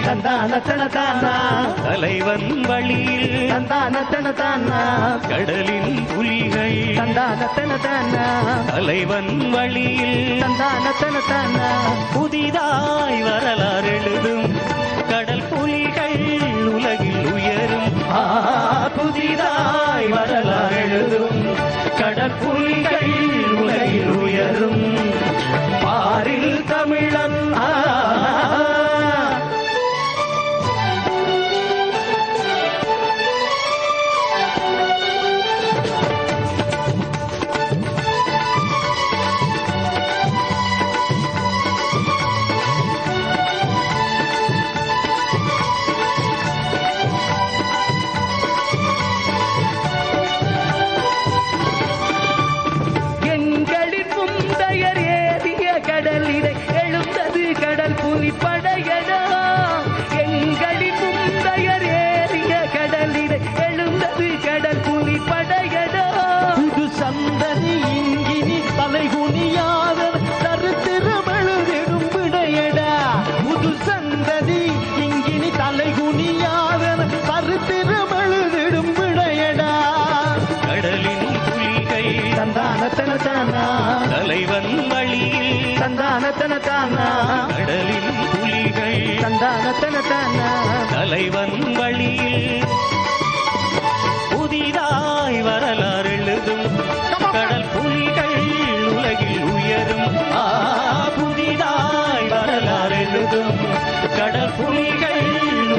தந்தானத்தனதானா தலைவன் வழியில் தந்தானத்தனதானா கடலின் புலிகை தந்தானத்தனதானா தலைவன் வழியில் தந்தானத்தனதானா புதிதாய் வரலாறு எழுதும் கடல் புலிகள் உலகில் உயரும் புதிதாய் வரலாறு எழுதும் கடற்புலிகள் உலகில் உயரும் பாரில் தமிழன் படையடா எங்களின் முந்தையர் ஏறிய கடலில் எழுந்தது கடல் புலி படையடா புது சந்ததி இங்கினி தலைகுனியாத சரித்திரமெழுதிடும் விடையடா புது சந்ததி இங்கினி தலைகுனியாத சரித்திரமெழுதிடும் விடையடா கடலின் புலிகை தந்தானத்தனதானா தலைவன் வழியில் தந்தானத்தனதானா கடலின் புலிகை தந்தானத்தனதானா தலைவன் வழியில் புதிதாய் வரலாறு எழுதும் கடல் புலிகள் உலகில் உயரும் புதிதாய் வரலாறு எழுதும் கடல் புலிகள்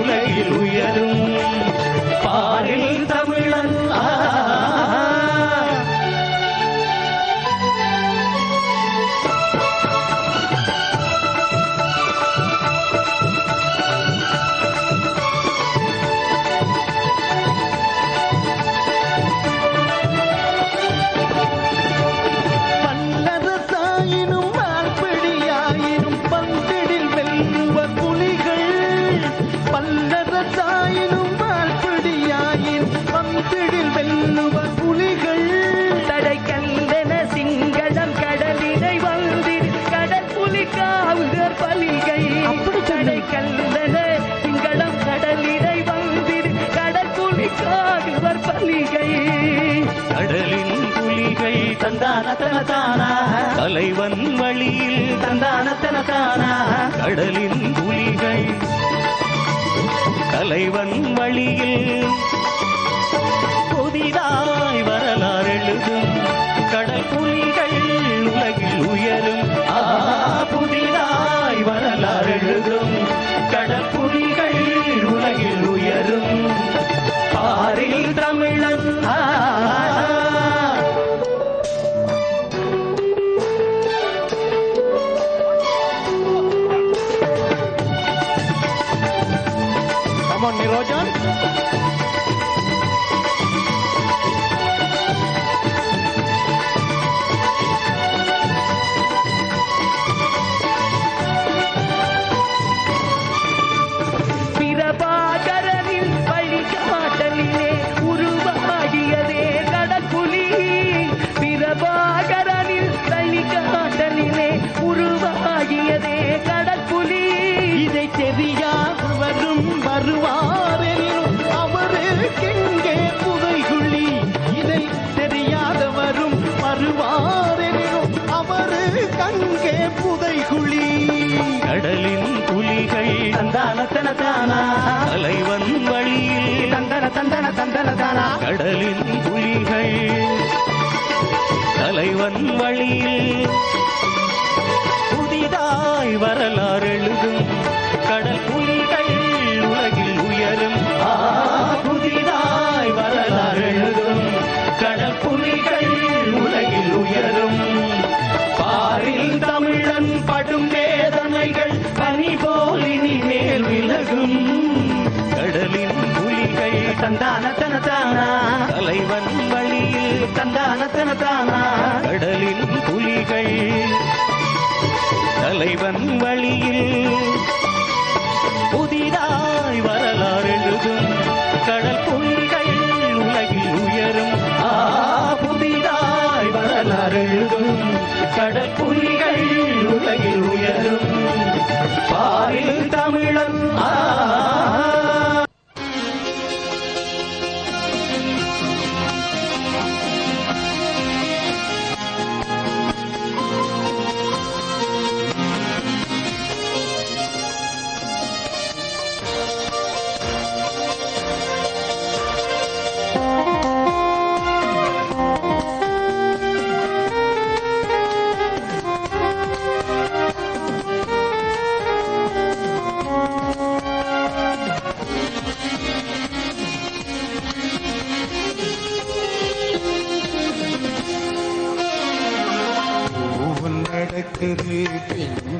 உலகில் உயரும் பாரில் தமிழன் கடலின் புலிகை தந்தானத்தனதானா தலைவன் வழியில் தந்தானத்தனதானா கடலின் புலிகை தலைவன் வழியில் புதிதாய் வரலாறு எழுதும் கடல் புலிகள் உலகில் உயரும் புதிதாய் வரலாறு எழுதும் கடல் புலிகள் உலகில் உயரும் பாரில் தமிழன் Nirojan பிரபாகரனின் வழிகாட்டலிலே உருவாகியதே கடற்புலி பிரபாகரனின் வழிகாட்டலிலே உருவாகியதே கடற்புலி இதை தெரியாது வரும் வருவாரெனினும் அவருக்கெங்கே புதைகுழி இதை தெரியாத வரும் வருவாரெனினும் அவருக்கங்கே புதைகுழி கடலின் புலிகை தந்தானத்தனதானா தலைவன் வழியில் தந்தனதானா கடலின் புலிகை தலைவன் வழியில் புதிதாய் வரலாறு எழுதும் கடல் புலிகள் உலகில் உயரும் புதிதாய் வரலாறு எழுதும் கடல் புலிகள் உலகில் உயரும் பாரில் தமிழன் படும் வேதனைகள் பனி போல் இனிமேல் விலகும் கடலின் புலிகை தந்தானத்தனதானா தலைவன் வழியில் தந்தானத்தனதானா கடலின் புலிகை தலைவன் வழியில் புதிதாய் வரலாறு எழுதும் கடல் புலிகள் உலகில் உயரும் புதிதாய் வரலாறு எழுதும் கடல் புலிகள் உலகில் உயரும் பாரில் தமிழன்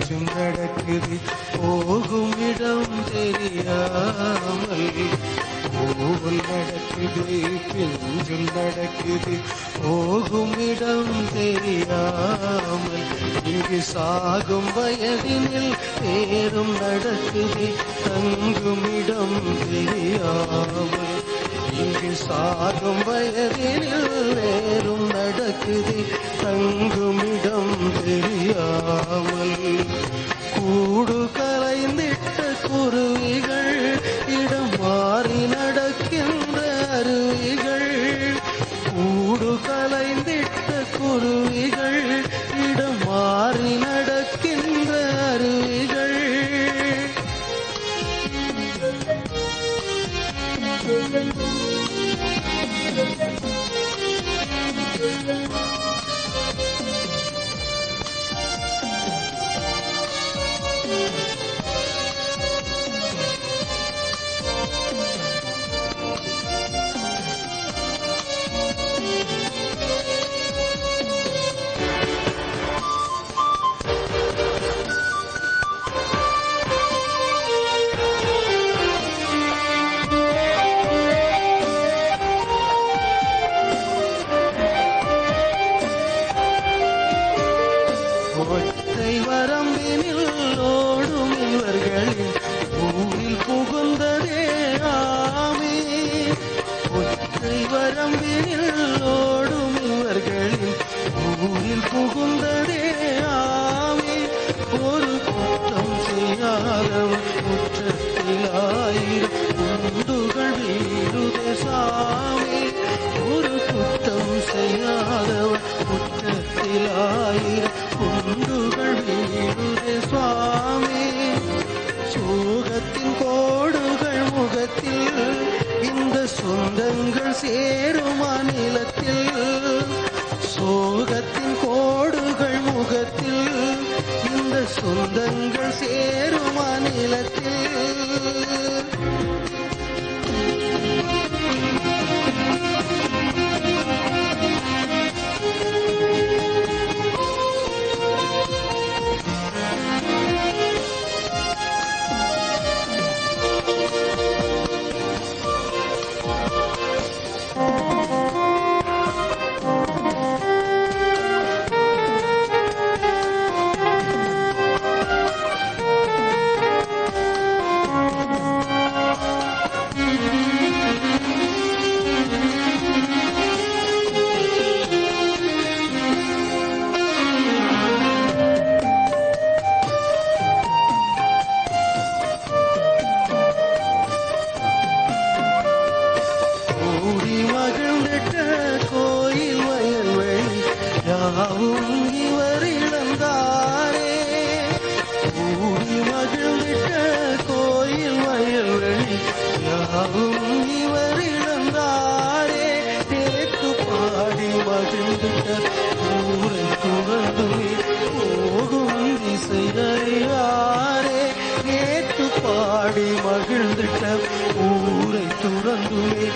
நெஞ்சும் நடக்குது போகும் இடம் தெரியாமல் பூவல் நடக்குது பிஞ்சும் நடக்குது போகும் இடம் தெரியாமல் இங்கு சாகும் வயதினில் பேரும் நடக்குது தங்கும் இடம் தெரியாமல் இங்கு சாகும் வயதினில் வேறும் நடக்குது தங்குமிடம் தெரியாமல் கூடு கலைந்திட்ட குருவிகள் இடம் மாறி நடக்கின்ற அருவிகள் கூடு கலைந்திட்ட குருவிகள் இடம் மாறி நடக்கின்ற அருவிகள் ஒற்றை வரம்பினில் ஓடும் இவர்களின் ஊரில் புகுந்ததே ஆமே ஒற்றை வரம்பினில் ஓடும் இவர்களின் ஊரில் புகுந்ததே ஆமே ஒரு குற்றம் செய்யாதவர் குற்றத்தில் 1000 குண்டுகள் வீடுதே சாமி ஒரு குற்றம் செய்யாதவர் குற்றத்தில் 1000 குண்டுகள் வீடுதே சுவாமி சோகத்தின் கோடுகள் முகத்தில் இந்த சொந்தங்கள் சேரும் அநிலத்தில் சோகத்தின் கோடுகள் முகத்தில் இந்த சொந்தங்கள் சேரும் அநிலத்தில் கோயில் வயல்வெளி யாவும் இவர் இழந்தாரே கூடி மகிழ்ந்திட்ட கோயில் வயல்வெளி யாவும் இவர் இழந்தாரே தேக்கு பாடி மகிழ்ந்திட்ட ஊரை துறந்துமே போகும் திசையாரே நேற்று பாடி மகிழ்ந்திட்ட ஊரை துறந்துமே